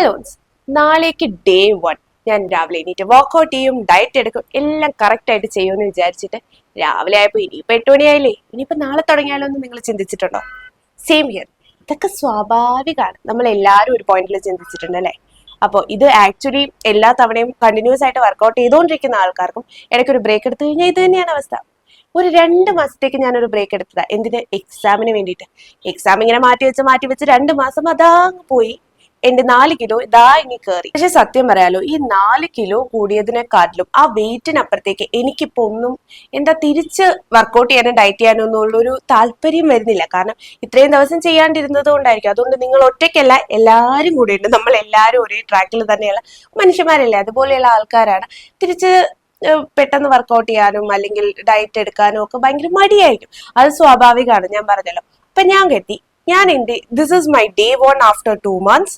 Hello, നാളേക്ക് day 1 ഞാൻ രാവിലെ എണീറ്റ് വർക്ക്ഔട്ട് ചെയ്യും, ഡയറ്റ് എടുക്കും, എല്ലാം കറക്റ്റ് ആയിട്ട് ചെയ്യുമെന്ന് വിചാരിച്ചിട്ട് രാവിലെ ആയപ്പോൾ ഇനിയിപ്പോൾ 8 മണിയായില്ലേ, ഇനിയിപ്പോൾ നാളെ തുടങ്ങിയാലോ എന്ന് നിങ്ങൾ ചിന്തിച്ചിട്ടുണ്ടോ? Same here. ഇതൊക്കെ സ്വാഭാവികമാണ്, നമ്മൾ എല്ലാവരും ഒരു പോയിന്റിൽ ചിന്തിച്ചിട്ടുണ്ട് അല്ലേ? അപ്പോൾ ഇത് ആക്ച്വലി എല്ലാ തവണയും കണ്ടിന്യൂസ് ആയിട്ട് വർക്ക്ഔട്ട് ചെയ്തുകൊണ്ടിരിക്കുന്ന ആൾക്കാർക്കും ഇടയ്ക്കൊരു ബ്രേക്ക് എടുത്തു കഴിഞ്ഞാൽ ഇത് തന്നെയാണ് അവസ്ഥ. ഒരു 2 മാസത്തേക്ക് ഞാനൊരു ബ്രേക്ക് എടുത്തതാ. എന്തിന്? എക്സാമിന് വേണ്ടിയിട്ട്. എക്സാം ഇങ്ങനെ മാറ്റി വെച്ച് 2 മാസം അതാ പോയി. എന്റെ 4 കിലോ ഇതാ ഇനി കയറി. പക്ഷെ സത്യം പറയാലോ, ഈ 4 കിലോ കൂടിയതിനെക്കാട്ടിലും ആ വെയിറ്റിനപ്പുറത്തേക്ക് എനിക്കിപ്പോ ഒന്നും തിരിച്ച് വർക്കൗട്ട് ചെയ്യാനും ഡയറ്റ് ചെയ്യാനും ഒന്നും ഉള്ളൊരു താല്പര്യം വരുന്നില്ല. കാരണം ഇത്രയും ദിവസം ചെയ്യാണ്ടിരുന്നത് കൊണ്ടായിരിക്കും. അതുകൊണ്ട് നിങ്ങൾ ഒറ്റയ്ക്കല്ല, എല്ലാവരും കൂടെ ഉണ്ട്. നമ്മൾ എല്ലാവരും ഒരേ ട്രാക്കിൽ തന്നെയുള്ള മനുഷ്യന്മാരല്ലേ, അതുപോലെയുള്ള ആൾക്കാരാണ്. തിരിച്ച് പെട്ടെന്ന് വർക്കൗട്ട് ചെയ്യാനും അല്ലെങ്കിൽ ഡയറ്റ് എടുക്കാനും ഒക്കെ ഭയങ്കര മടിയായിരിക്കും. അത് സ്വാഭാവികമാണ്, ഞാൻ പറഞ്ഞല്ലോ. അപ്പൊ ഞാൻ എന്റെ this is my day 1 after 2 months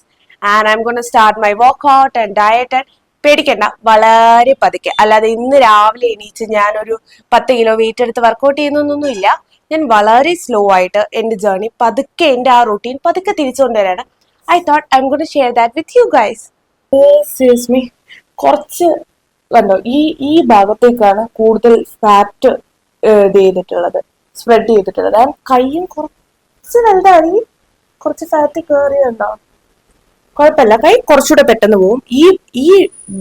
and I'm going to start my workout and diet. And പേടിക്കണ്ട, വളരെ പതുക്കെ. അല്ലാതെ ഇന്ന് രാവിലെ എണീച്ച് ഞാനൊരു 10 കിലോ വെയിറ്റ് എടുത്ത് വർക്കൗട്ട് ചെയ്യുന്നൊന്നുമില്ല. ഞാൻ വളരെ സ്ലോ ആയിട്ട് എന്റെ ജേർണി പതുക്കെ, എന്റെ ആ റൂട്ടീൻ പതുക്കെ തിരിച്ചുകൊണ്ടുവരാണ്. I thought I am going to share that with you guys. Excuse me, കുറച്ച് കണ്ടോ, ഈ ഭാഗത്തേക്കാണ് കൂടുതൽ ഫാറ്റ് ചെയ്തിട്ടുള്ളത്, സ്പ്രെഡ് ചെയ്തിട്ടുള്ളത്. കയ്യും കുറച്ച് വലുതായി, കുറച്ച് ഫാറ്റ് കയറിയുണ്ടോ? കുഴപ്പമില്ല, കൈ കുറച്ചുകൂടെ പെട്ടെന്ന് പോകും. ഈ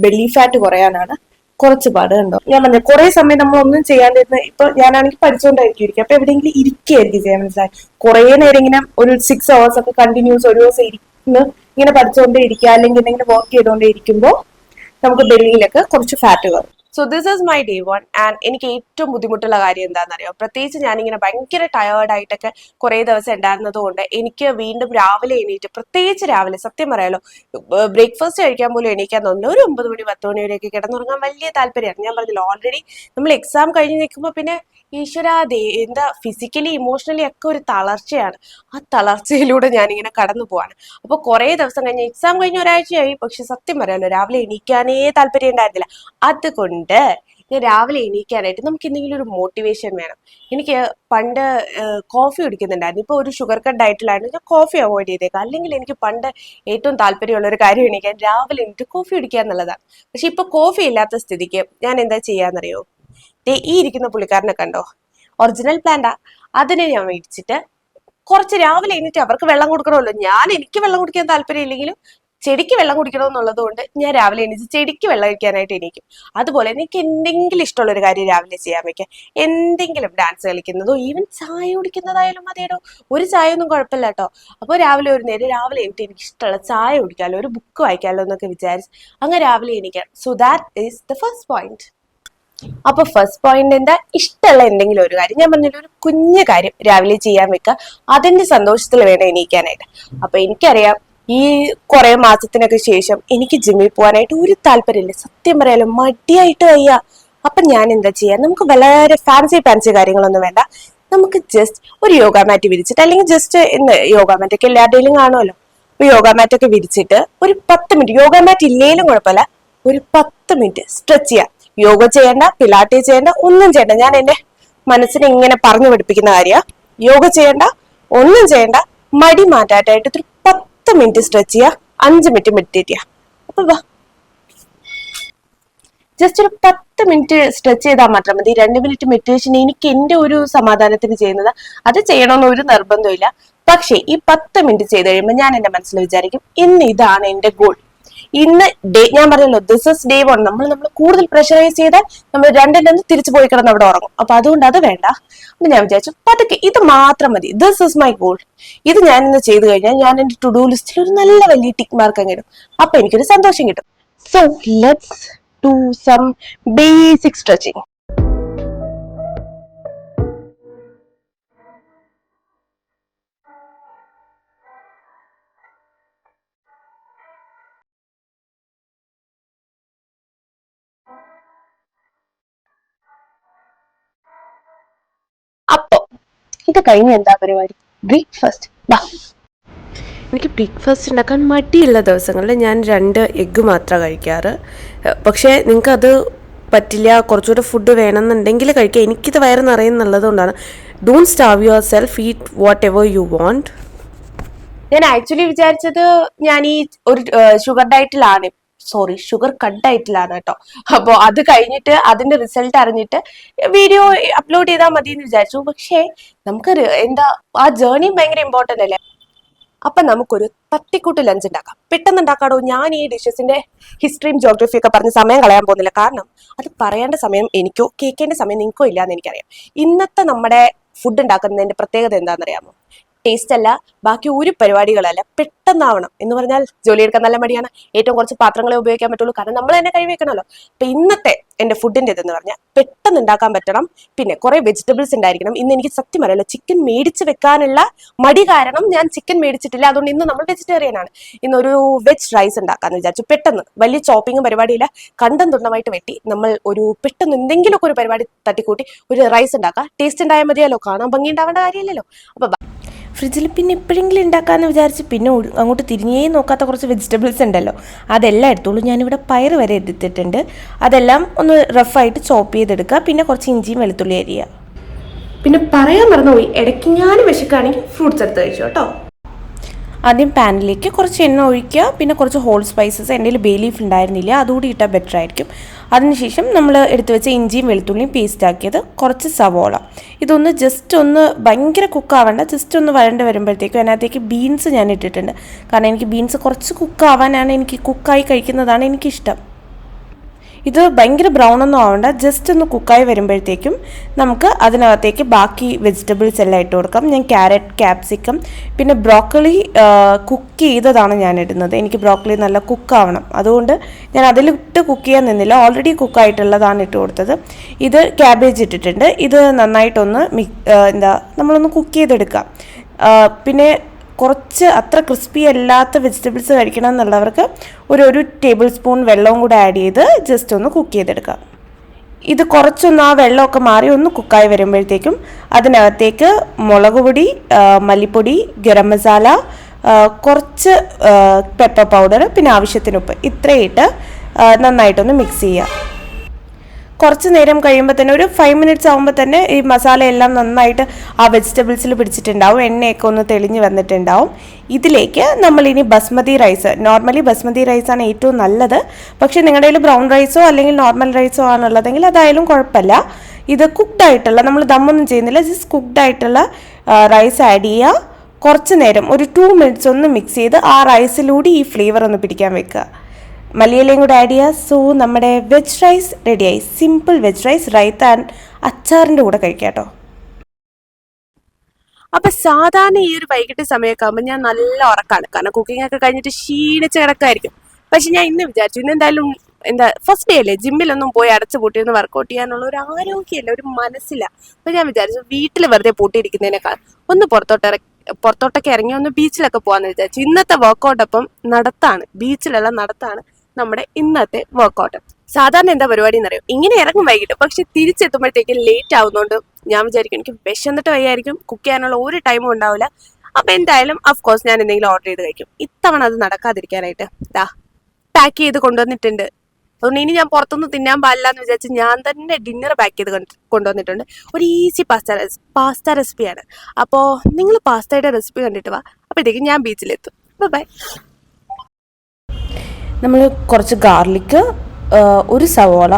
ബെല്ലി ഫാറ്റ് കുറയാനാണ് കുറച്ച് പാട്. കണ്ടോ, ഞാൻ പറഞ്ഞ കുറെ സമയം നമ്മൾ ഒന്നും ചെയ്യാണ്ടിരുന്ന, ഇപ്പൊ ഞാനാണെങ്കിൽ പഠിച്ചുകൊണ്ടായിരിക്കും, അപ്പൊ എവിടെയെങ്കിലും ഇരിക്കുകയായിരിക്കും ചെയ്യാൻ. മനസ്സിലായി? കുറെ നേരം ഇങ്ങനെ ഒരു 6 hours ഒക്കെ കണ്ടിന്യൂസ് ഒരു ദിവസം ഇങ്ങനെ പഠിച്ചുകൊണ്ടേ ഇരിക്കുക, അല്ലെങ്കിൽ എന്തെങ്കിലും വർക്ക് ചെയ്തുകൊണ്ടേ ഇരിക്കുമ്പോൾ നമുക്ക് ബെല്ലിയിലൊക്കെ കുറച്ച് ഫാറ്റ് കയറും. So this is my day 1 and എനിക്ക് ഏറ്റവും ബുദ്ധിമുട്ടുള്ള കാര്യം എന്താണെന്നറിയോ? പ്രത്യേകിച്ച് ഞാനിങ്ങനെ ഭയങ്കര ടയേർഡായിട്ടൊക്കെ കുറേ ദിവസം ഉണ്ടായിരുന്നത് കൊണ്ട് എനിക്ക് വീണ്ടും രാവിലെ എണീറ്റ്, പ്രത്യേകിച്ച് രാവിലെ സത്യം പറയാലോ, ബ്രേക്ക്ഫാസ്റ്റ് കഴിക്കാൻ പോലും എണീക്കാൻ തോന്നുന്നു. ഒരു 9 മണി 10 മണി വരെയൊക്കെ കിടന്നുറങ്ങാൻ വലിയ താല്പര്യമാണ്. ഞാൻ പറഞ്ഞല്ലോ, ഓൾറെഡി നമ്മൾ എക്സാം കഴിഞ്ഞ് നിൽക്കുമ്പോൾ പിന്നെ ഫിസിക്കലി ഇമോഷണലി ഒക്കെ ഒരു തളർച്ചയാണ്. ആ തളർച്ചയിലൂടെ ഞാനിങ്ങനെ കടന്നു പോവാണ്. അപ്പൊ കുറെ ദിവസം കഴിഞ്ഞ് എക്സാം കഴിഞ്ഞ ഒരാഴ്ചയായി, പക്ഷെ സത്യം പറയാലോ രാവിലെ എണീക്കാനേ താല്പര്യം ഉണ്ടായിരുന്നില്ല. അതുകൊണ്ട് ഞാൻ രാവിലെ എണീക്കാനായിട്ട് നമുക്ക് എന്തെങ്കിലും ഒരു മോട്ടിവേഷൻ വേണം. എനിക്ക് പണ്ട് കോഫി കുടിക്കുന്നുണ്ടായിരുന്നു. ഇപ്പൊ ഒരു ഷുഗർ കട്ട് ഡയറ്റിലായിരുന്നു, ഞാൻ കോഫി അവോയ്ഡ് ചെയ്തേക്കാം. അല്ലെങ്കിൽ എനിക്ക് പണ്ട് ഏറ്റവും താല്പര്യമുള്ള ഒരു കാര്യം എണീക്കാൻ രാവിലെ എനിക്ക് കോഫി കുടിക്കുക എന്നുള്ളതാണ്. പക്ഷെ ഇപ്പൊ കോഫി ഇല്ലാത്ത സ്ഥിതിക്ക് ഞാൻ എന്താ ചെയ്യാന്നറിയോ? ഈ ഇരിക്കുന്ന പുള്ളിക്കാരനെ കണ്ടോ, ഒറിജിനൽ പ്ലാന്റാ. അതിനെ ഞാൻ മേടിച്ചിട്ട് കുറച്ച് രാവിലെ എണീറ്റ് അവർക്ക് വെള്ളം കൊടുക്കണമല്ലോ. എനിക്ക് വെള്ളം കുടിക്കാൻ താല്പര്യം ഇല്ലെങ്കിലും ചെടിക്ക് വെള്ളം കുടിക്കണമെന്നുള്ളത് കൊണ്ട് ഞാൻ രാവിലെ എണീച്ച് ചെടിക്ക് വെള്ളം കഴിക്കാനായിട്ട് എണീക്കും. അതുപോലെ എനിക്ക് എന്തെങ്കിലും ഇഷ്ടമുള്ള ഒരു കാര്യം രാവിലെ ചെയ്യാൻ വെക്കാം. എന്തെങ്കിലും ഡാൻസ് കളിക്കുന്നതോ ഈവൻ ചായ കുടിക്കുന്നതായാലും മതിയടോ. ഒരു ചായ ഒന്നും കുഴപ്പമില്ല കേട്ടോ. അപ്പോൾ രാവിലെ എണീറ്റ് എനിക്ക് ഇഷ്ടമുള്ള ചായ കുടിക്കാമല്ലോ, ഒരു ബുക്ക് വായിക്കാമല്ലോ എന്നൊക്കെ വിചാരിച്ച് അങ്ങ് രാവിലെ എണീക്കാം. So that is the first point. അപ്പൊ ഫസ്റ്റ് പോയിന്റ് എന്താ? ഇഷ്ടമുള്ള എന്തെങ്കിലും ഒരു കാര്യം, ഞാൻ പറഞ്ഞൊരു ഒരു കുഞ്ഞു കാര്യം രാവിലെ ചെയ്യാൻ വെക്കുക. അതിന്റെ സന്തോഷത്തിൽ വേണം എണീക്കാനായിട്ട്. അപ്പൊ എനിക്കറിയാം, ഈ കുറെ മാസത്തിനൊക്കെ ശേഷം എനിക്ക് ജിമ്മിൽ പോകാനായിട്ട് ഒരു താല്പര്യമില്ല. സത്യം പറയാലോ, മടിയായിട്ട് വയ്യ. അപ്പൊ ഞാൻ എന്താ ചെയ്യാ? നമുക്ക് വളരെ ഫാൻസി കാര്യങ്ങളൊന്നും വേണ്ട. നമുക്ക് ജസ്റ്റ് ഒരു യോഗ മാറ്റ് വിരിച്ചിട്ട്, അല്ലെങ്കിൽ ജസ്റ്റ് യോഗ മാറ്റ് ഒക്കെ എല്ലാവരുടെയും കാണുമല്ലോ. അപ്പൊ യോഗ മാറ്റ് ഒക്കെ വിരിച്ചിട്ട് ഒരു 10 മിനിറ്റ്, യോഗ മാറ്റ് ഇല്ലേലും കുഴപ്പമില്ല, ഒരു 10 മിനിറ്റ് സ്ട്രെച്ച് ചെയ്യാം. യോഗ ചെയ്യേണ്ട, പിലാറ്റി ചെയ്യേണ്ട, ഒന്നും ചെയ്യണ്ട. ഞാൻ എന്റെ മനസ്സിനെ ഇങ്ങനെ പറഞ്ഞു പഠിപ്പിക്കുന്ന കാര്യമാണ്. യോഗ ചെയ്യേണ്ട, ഒന്നും ചെയ്യേണ്ട, മടി മാറ്റാനായിട്ട് ഒരു 10 മിനിറ്റ് സ്ട്രെച്ച് ചെയ്യുക, 5 മിനിറ്റ് മെഡിറ്റേറ്റ് ചെയ്യുക. അപ്പൊ ജസ്റ്റ് ഒരു 10 മിനിറ്റ് സ്ട്രെച്ച് ചെയ്താൽ മാത്രം മതി. 2 മിനിറ്റ് മെഡിറ്റേഷൻ എനിക്ക് എന്റെ ഒരു സമാധാനത്തിന് ചെയ്യുന്നത്. അത് ചെയ്യണമെന്ന് ഒരു നിർബന്ധമില്ല. പക്ഷെ ഈ 10 മിനിറ്റ് ചെയ്ത് കഴിയുമ്പോൾ ഞാൻ എന്റെ മനസ്സിൽ വിചാരിക്കും, ഇന്ന് ഇതാണ് എന്റെ ഗോൾ. ഇന്ന് ഞാൻ പറഞ്ഞല്ലോ, ദിസ് ഇസ് day 1. നമ്മൾ കൂടുതൽ പ്രഷറൈസ് ചെയ്താൽ നമ്മൾ 2 തിരിച്ചു പോയി കിടന്ന് അവിടെ ഉറങ്ങും. അപ്പൊ അതുകൊണ്ട് അത് വേണ്ട. അപ്പൊ ഞാൻ വിചാരിച്ചു, പതുക്കെ ഇത് മാത്രം മതി. This is my goal. ഇത് ഞാൻ ഇന്ന് ചെയ്തു കഴിഞ്ഞാൽ ഞാൻ എന്റെ ടു ഡു ലിസ്റ്റിൽ ഒരു നല്ല വലിയ ടിക്ക് മാർക്ക് കിട്ടും. അപ്പൊ എനിക്കൊരു സന്തോഷം കിട്ടും. So let's do some basic stretching. അപ്പൊ ഇത് കഴിഞ്ഞ് എന്താ പരിപാടി? ബ്രേക്ക്ഫാസ്റ്റ്. എനിക്ക് ബ്രേക്ക്ഫാസ്റ്റ് ഉണ്ടാക്കാൻ മടിയുള്ള ദിവസങ്ങളിൽ ഞാൻ 2 എഗ്ഗ് മാത്രമാണ് കഴിക്കാറ്. പക്ഷേ നിങ്ങൾക്കത് പറ്റില്ല, കുറച്ചുകൂടെ ഫുഡ് വേണമെന്നുണ്ടെങ്കിൽ കഴിക്കുക. എനിക്കിത് വയറ് നിറയുന്നുള്ളത് കൊണ്ടാണ്. Don't starve your self, eat what ever you want. ഞാൻ ആക്ച്വലി വിചാരിച്ചത് ഞാൻ ഈ ഒരു ഷുഗർ കട്ട് ഡയറ്റിലാണ് കേട്ടോ. അപ്പോൾ അത് കഴിഞ്ഞിട്ട് അതിന്റെ റിസൾട്ട് അറിഞ്ഞിട്ട് വീഡിയോ അപ്ലോഡ് ചെയ്താൽ മതി എന്ന് വിചാരിച്ചു. പക്ഷേ നമുക്ക് ആ ജേർണി ഭയങ്കര ഇമ്പോർട്ടന്റ് അല്ലേ. അപ്പൊ നമുക്കൊരു തട്ടിക്കൂട്ട് ലഞ്ച് ഉണ്ടാക്കാം. പെട്ടെന്ന് ഉണ്ടാക്കാടോ. ഞാൻ ഈ ഡിഷസിന്റെ ഹിസ്റ്ററിയും ജോഗ്രഫിയും ഒക്കെ പറഞ്ഞ് സമയം കളയാൻ പോകുന്നില്ല. കാരണം അത് പറയേണ്ട സമയം എനിക്കോ കേൾക്കേണ്ട സമയം നിങ്ങൾക്കോ ഇല്ലാന്ന് എനിക്കറിയാം. ഇന്നത്തെ നമ്മുടെ ഫുഡ് ഉണ്ടാക്കുന്നതിന്റെ പ്രത്യേകത എന്താണെന്നറിയാമോ? ടേസ്റ്റ് അല്ല, ബാക്കി ഒരു പരിപാടികളല്ല, പെട്ടെന്നാവണം. എന്ന് പറഞ്ഞാൽ ജോലിയെടുക്കാൻ നല്ല മടിയാണ്. ഏറ്റവും കുറച്ച് പാത്രങ്ങളെ ഉപയോഗിക്കാൻ പറ്റുള്ളൂ, കാരണം നമ്മൾ തന്നെ കൈ വെക്കണമല്ലോ. അപ്പൊ ഇന്നത്തെ എന്റെ ഫുഡിന്റെ ഇതെന്ന് പറഞ്ഞാൽ പെട്ടെന്ന് ഉണ്ടാക്കാൻ പറ്റണം, പിന്നെ കുറെ വെജിറ്റബിൾസ് ഉണ്ടായിരിക്കണം. ഇന്ന് എനിക്ക് സത്യം അറിയില്ല, ചിക്കൻ മേടിച്ച് വെക്കാനുള്ള മടി കാരണം ഞാൻ ചിക്കൻ മേടിച്ചിട്ടില്ല. അതുകൊണ്ട് ഇന്ന് നമ്മൾ വെജിറ്റേറിയൻ ആണ്. ഇന്നൊരു വെജ് റൈസ് ഉണ്ടാക്കാന്ന് വിചാരിച്ചു. പെട്ടെന്ന് വലിയ ചോപ്പിങ്ങും പരിപാടിയില്ല, കണ്ടം തുണ്ടമായിട്ട് വെട്ടി നമ്മൾ ഒരു പെട്ടെന്ന് എന്തെങ്കിലുമൊക്കെ ഒരു പരിപാടി തട്ടിക്കൂട്ടി ഒരു റൈസ് ഉണ്ടാക്കാം. ടേസ്റ്റ് ഉണ്ടായാൽ മതിയല്ലോ, കാണാൻ ഭംഗി ഉണ്ടാവേണ്ട കാര്യമില്ലല്ലോ. അപ്പൊ ഫ്രിഡ്ജിൽ പിന്നെ എപ്പോഴെങ്കിലും ഉണ്ടാക്കാമെന്ന് വിചാരിച്ച് പിന്നെ അങ്ങോട്ട് തിരിഞ്ഞേ നോക്കാത്ത കുറച്ച് വെജിറ്റബിൾസ് ഉണ്ടല്ലോ, അതെല്ലാം എടുത്തോളൂ. ഞാനിവിടെ പയർ വരെ എടുത്തിട്ടുണ്ട്. അതെല്ലാം ഒന്ന് റഫായിട്ട് ചോപ്പ് ചെയ്തെടുക്കുക. പിന്നെ കുറച്ച് ഇഞ്ചിയും വെളുത്തുള്ളി അരിയുക. പിന്നെ പറയാൻ മറന്നുപോയി, ഇടയ്ക്ക് ഞാൻ വിശക്കുകയാണെങ്കിൽ ഫ്രൂട്ട്സ് എടുത്ത് കഴിച്ചു കേട്ടോ. ആദ്യം പാനിലേക്ക് കുറച്ച് എണ്ണ ഒഴിക്കുക. പിന്നെ കുറച്ച് ഹോൾ സ്പൈസസ്, എൻ്റെ കയ്യിൽ ബേ ലീഫ് ഉണ്ടായിരുന്നില്ല, അതുകൂടി ഇട്ടാൽ ബെറ്റർ ആയിരിക്കും. അതിനുശേഷം നമ്മൾ എടുത്തു വെച്ച ഇഞ്ചിയും വെളുത്തുള്ളിയും പേസ്റ്റ് ആക്കിയത്, കുറച്ച് സവോള. ഇതൊന്ന് ജസ്റ്റ് ഒന്ന് ഭയങ്കര കുക്കാവണ്ട, ജസ്റ്റ് ഒന്ന് വഴണ്ട് വരുമ്പോഴത്തേക്കും അതിനകത്തേക്ക് ബീൻസ് ഞാൻ ഇട്ടിട്ടുണ്ട്. കാരണം എനിക്ക് ബീൻസ് കുറച്ച് കുക്കാവാനാണ്, കുക്കായി കഴിക്കുന്നതാണ് എനിക്കിഷ്ടം. ഇത് ഭയങ്കര ബ്രൗൺ ഒന്നും ആവണ്ട, ജസ്റ്റ് ഒന്ന് കുക്കായി വരുമ്പോഴത്തേക്കും നമുക്ക് അതിനകത്തേക്ക് ബാക്കി വെജിറ്റബിൾസ് എല്ലാം ഇട്ട് കൊടുക്കാം. ഞാൻ ക്യാരറ്റ്, ക്യാപ്സിക്കം, പിന്നെ ബ്രോക്കലി കുക്ക് ചെയ്തതാണ് ഞാൻ ഇടുന്നത്. എനിക്ക് ബ്രോക്കലി നല്ല കുക്കാവണം, അതുകൊണ്ട് ഞാൻ അതിലിട്ട് കുക്ക് ചെയ്യാൻ നിന്നില്ല, ഓൾറെഡി കുക്കായിട്ടുള്ളതാണ് ഇട്ട് കൊടുത്തത്. ഇത് ക്യാബേജ് ഇട്ടിട്ടുണ്ട്. ഇത് നന്നായിട്ടൊന്ന് നമ്മളൊന്ന് കുക്ക് ചെയ്തെടുക്കാം. പിന്നെ കുറച്ച് അത്ര ക്രിസ്പി അല്ലാത്ത വെജിറ്റബിൾസ് കഴിക്കണം എന്നുള്ളവർക്ക് ഒരു ടേബിൾ സ്പൂൺ വെള്ളവും കൂടെ ആഡ് ചെയ്ത് ജസ്റ്റ് ഒന്ന് കുക്ക് ചെയ്തെടുക്കാം. ഇത് കുറച്ചൊന്ന് ആ വെള്ളമൊക്കെ മാറി ഒന്ന് കുക്കായി വരുമ്പോഴത്തേക്കും അതിനകത്തേക്ക് മുളക് പൊടി, മല്ലിപ്പൊടി, ഗരം മസാല, കുറച്ച് പെപ്പർ പൗഡർ, പിന്നെ ആവശ്യത്തിന് ഉപ്പ്, ഇത്രയിട്ട് നന്നായിട്ടൊന്ന് മിക്സ് ചെയ്യുക. കുറച്ച് നേരം കഴിയുമ്പോൾ തന്നെ ഒരു 5 മിനിറ്റ്സ് ആകുമ്പോൾ തന്നെ ഈ മസാലയെല്ലാം നന്നായിട്ട് ആ വെജിറ്റബിൾസിൽ പിടിച്ചിട്ടുണ്ടാവും, എണ്ണയൊക്കെ ഒന്ന് തെളിഞ്ഞ് വന്നിട്ടുണ്ടാവും. ഇതിലേക്ക് നമ്മളിനി ബസ്മതി റൈസ്, നോർമലി ബസ്മതി റൈസാണ് ഏറ്റവും നല്ലത്. പക്ഷേ നിങ്ങളുടെ കയ്യിൽ ബ്രൗൺ റൈസോ അല്ലെങ്കിൽ നോർമൽ റൈസോ ആണുള്ളതെങ്കിൽ അതായാലും കുഴപ്പമില്ല. ഇത് കുക്ക്ഡ് ആയിട്ടുള്ള, നമ്മൾ ദമ്മൊന്നും ചെയ്യുന്നില്ല, ജസ്റ്റ് കുക്ക്ഡ് ആയിട്ടുള്ള റൈസ് ആഡ് ചെയ്യുക. കുറച്ച് നേരം ഒരു 2 മിനിറ്റ്സ് ഒന്ന് മിക്സ് ചെയ്ത് ആ റൈസിലൂടെ ഈ ഫ്ലേവർ ഒന്ന് പിടിക്കാൻ വെക്കുക. മല്ലിയിലയും കൂടെ ആഡ് ചെയ്യുക. സോ നമ്മുടെ വെജ് റൈസ് റെഡിയായി. Simple veg rice, raita and അച്ചാറിൻ്റെ കൂടെ കഴിക്കാം കേട്ടോ. അപ്പൊ സാധാരണ ഈ ഒരു വൈകിട്ട് സമയമൊക്കെ ആകുമ്പോൾ ഞാൻ നല്ല ഉറക്കാണ്, കാരണം കുക്കിംഗ് ഒക്കെ കഴിഞ്ഞിട്ട് ക്ഷീണിച്ച് കിടക്കായിരിക്കും. പക്ഷെ ഞാൻ ഇന്ന് വിചാരിച്ചു, ഇന്ന് എന്തായാലും ഫസ്റ്റ് ഡേ അല്ലേ, ജിമ്മിലൊന്നും പോയി അടച്ചു പൂട്ടിയൊന്ന് വർക്കൗട്ട് ചെയ്യാനുള്ള ഒരു ആരോഗ്യമല്ല, ഒരു മനസ്സില്ല. അപ്പൊ ഞാൻ വിചാരിച്ചു വീട്ടിൽ വെറുതെ പൂട്ടിയിരിക്കുന്നതിനേക്കാൾ ഒന്ന് പുറത്തോട്ടൊക്കെ ഇറങ്ങി ഒന്ന് ബീച്ചിലൊക്കെ പോകാന്ന് വിചാരിച്ചു. ഇന്നത്തെ വർക്കൗട്ട് അപ്പം നടത്താണ്, ബീച്ചിലുള്ള നടത്താണ് നമ്മുടെ ഇന്നത്തെ വർക്കൗട്ട്. സാധാരണ എന്താ പരിപാടി എന്നറിയോ, ഇങ്ങനെ ഇറങ്ങും വൈകിട്ട്, പക്ഷെ തിരിച്ചെത്തുമ്പോഴത്തേക്ക് ലേറ്റ് ആവുന്നതുകൊണ്ട് ഞാൻ വിചാരിക്കും എനിക്ക് വിശന്നിട്ട് വയ്യായിരിക്കും, കുക്ക് ചെയ്യാനുള്ള ഒരു ടൈമും ഉണ്ടാവില്ല. അപ്പൊ എന്തായാലും അഫ്കോഴ്സ് ഞാൻ എന്തെങ്കിലും ഓർഡർ ചെയ്ത് കഴിക്കും. ഇത്തവണ അത് നടക്കാതിരിക്കാനായിട്ട് പാക്ക് ചെയ്ത് കൊണ്ടുവന്നിട്ടുണ്ട്. അതുകൊണ്ട് ഇനി ഞാൻ പുറത്തുനിന്ന് തിന്നാൻ പാടില്ല എന്ന് വിചാരിച്ച് ഞാൻ തന്നെ ഡിന്നർ പാക്ക് ചെയ്ത് കൊണ്ടുവന്നിട്ടുണ്ട്. ഒരു ഈസി പാസ്ത റെസിപ്പിയാണ്. അപ്പോൾ നിങ്ങൾ പാസ്തയുടെ റെസിപ്പി കണ്ടിട്ട് വാ, അപ്പോഴത്തേക്കും ഞാൻ ബീച്ചിലെത്തും. ബൈ. നമ്മൾ കുറച്ച് ഗാർലിക്ക്, ഒരു സവോള,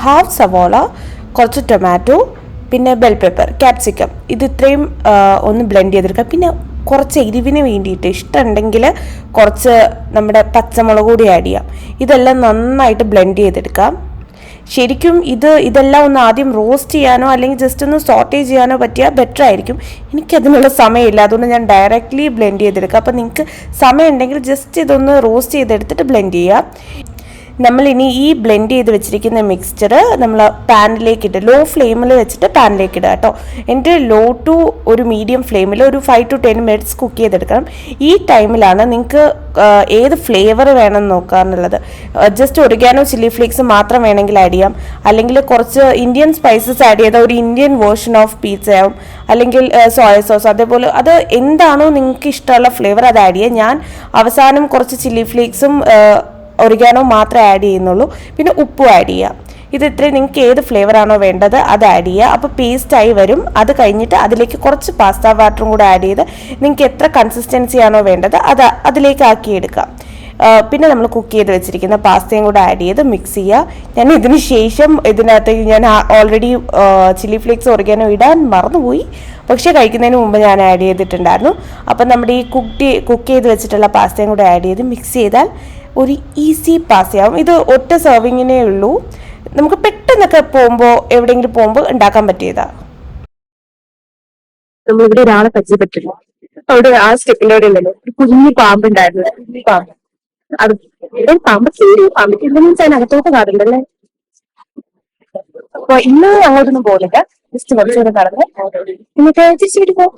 ഹാഫ് സവോള, കുറച്ച് ടൊമാറ്റോ, പിന്നെ ബെൽ പെപ്പർ, ക്യാപ്സിക്കം, ഇത് ഇത്രയും ഒന്ന് ബ്ലെൻഡ് ചെയ്തെടുക്കുക. പിന്നെ കുറച്ച് എരിവിന് വേണ്ടിയിട്ട് ഇഷ്ടമുണ്ടെങ്കിൽ കുറച്ച് നമ്മുടെ പച്ചമുളക് കൂടി ആഡ് ചെയ്യാം. ഇതെല്ലാം നന്നായിട്ട് ബ്ലെൻഡ് ചെയ്തെടുക്കാം. ശരിക്കും ഇതെല്ലാം ഒന്ന് ആദ്യം റോസ്റ്റ് ചെയ്യാനോ അല്ലെങ്കിൽ ജസ്റ്റ് ഒന്ന് സോട്ടേ ചെയ്യാനോ പറ്റിയാൽ ബെറ്റർ ആയിരിക്കും. എനിക്കതിനുള്ള സമയമില്ല, അതുകൊണ്ട് ഞാൻ ഡയറക്റ്റ്ലി ബ്ലെൻഡ് ചെയ്തെടുക്കുക. അപ്പോൾ നിങ്ങൾക്ക് സമയം ഉണ്ടെങ്കിൽ ജസ്റ്റ് ഇതൊന്ന് റോസ്റ്റ് ചെയ്തെടുത്തിട്ട് ബ്ലെൻഡ് ചെയ്യുക. നമ്മളിനി ഈ ബ്ലെൻഡ് ചെയ്ത് വെച്ചിരിക്കുന്ന മിക്സ്ചർ നമ്മൾ പാനിലേക്കിട്ട് ലോ ഫ്ലെയിമിൽ വെച്ചിട്ട് പാനിലേക്ക് ഇടുക കേട്ടോ. എൻ്റെ ലോ ടു ഒരു മീഡിയം ഫ്ലെയിമിൽ ഒരു 5 to 10 മിനിറ്റ്സ് കുക്ക് ചെയ്തെടുക്കണം. ഈ ടൈമിലാണ് നിങ്ങൾക്ക് ഏത് ഫ്ലേവർ വേണമെന്ന് നോക്കുക എന്നുള്ളത്. ജസ്റ്റ് ഒറിഗാനോ, ചില്ലി ഫ്ലേക്സ് മാത്രം വേണമെങ്കിൽ ആഡ് ചെയ്യാം, അല്ലെങ്കിൽ കുറച്ച് ഇന്ത്യൻ സ്പൈസസ് ആഡ് ചെയ്താൽ ഒരു ഇന്ത്യൻ വേർഷൻ ഓഫ് പീസ ആവും, അല്ലെങ്കിൽ സോയ സോസ്, അതേപോലെ അത് എന്താണോ നിങ്ങൾക്ക് ഇഷ്ടമുള്ള ഫ്ലേവർ അത് ആഡ് ചെയ്യുക. ഞാൻ അവസാനം കുറച്ച് ചില്ലി ഫ്ലേക്സും ഒറിഗാനോ മാത്രമേ ആഡ് ചെയ്യുന്നുള്ളൂ. പിന്നെ ഉപ്പും ആഡ് ചെയ്യുക. ഇത് ഇത്രയും നിങ്ങൾക്ക് ഏത് ഫ്ലേവർ ആണോ വേണ്ടത് അത് ആഡ് ചെയ്യുക. അപ്പോൾ പേസ്റ്റായി വരും. അത് കഴിഞ്ഞിട്ട് അതിലേക്ക് കുറച്ച് പാസ്ത വാട്ടറും കൂടെ ആഡ് ചെയ്ത് നിങ്ങൾക്ക് എത്ര കൺസിസ്റ്റൻസി ആണോ വേണ്ടത് അത് അതിലേക്ക് ആക്കിയെടുക്കാം. പിന്നെ നമ്മൾ കുക്ക് ചെയ്ത് വെച്ചിരിക്കുന്ന പാസ്തയും കൂടെ ആഡ് ചെയ്ത് മിക്സ് ചെയ്യുക. ഞാൻ ഇതിന് ശേഷം ഇതിനകത്തേക്ക് ഞാൻ ഓൾറെഡി ചില്ലി ഫ്ലേക്സ് ഒറിഗാനോ ഇടാൻ മറന്നുപോയി, പക്ഷേ കഴിക്കുന്നതിന് മുമ്പ് ഞാൻ ആഡ് ചെയ്തിട്ടുണ്ടായിരുന്നു. അപ്പം നമ്മുടെ ഈ കുക്ക് ചെയ്ത് വെച്ചിട്ടുള്ള പാസ്തയും കൂടെ ആഡ് ചെയ്ത് മിക്സ് ചെയ്താൽ ഒരു ഈസി പാസ്തയാവും. ഇത് ഒറ്റ സെർവിങ്ങിനേ ഉള്ളൂ. നമുക്ക് പെട്ടെന്നൊക്കെ പോകുമ്പോൾ എവിടെയെങ്കിലും പോകുമ്പോൾ ഉണ്ടാക്കാൻ പറ്റിയതാണ്. നമ്മളിവിടെ ഒരാളെ പരിചയപ്പെട്ടില്ല. അവിടെ ആ സ്റ്റെപ്പിന്റെ അവിടെ ഉണ്ടല്ലോ ഒരു കുഞ്ഞു പാമ്പ് ഉണ്ടായിരുന്നു. കുഞ്ഞു പാമ്പ് അത് ഇവിടെ പാമ്പ് കയറി പാമ്പ് എന്തെന്ന് വെച്ചാൽ അകത്തോട്ട് കാടുണ്ടല്ലേ. അപ്പൊ ഇന്ന് അങ്ങോട്ടൊന്നും പോകുന്നില്ല, ജസ്റ്റ് കുറച്ചുകൂടെ കടന്ന് എന്നിട്ട് തിരിച്ചു വീട്ടിൽ പോകും.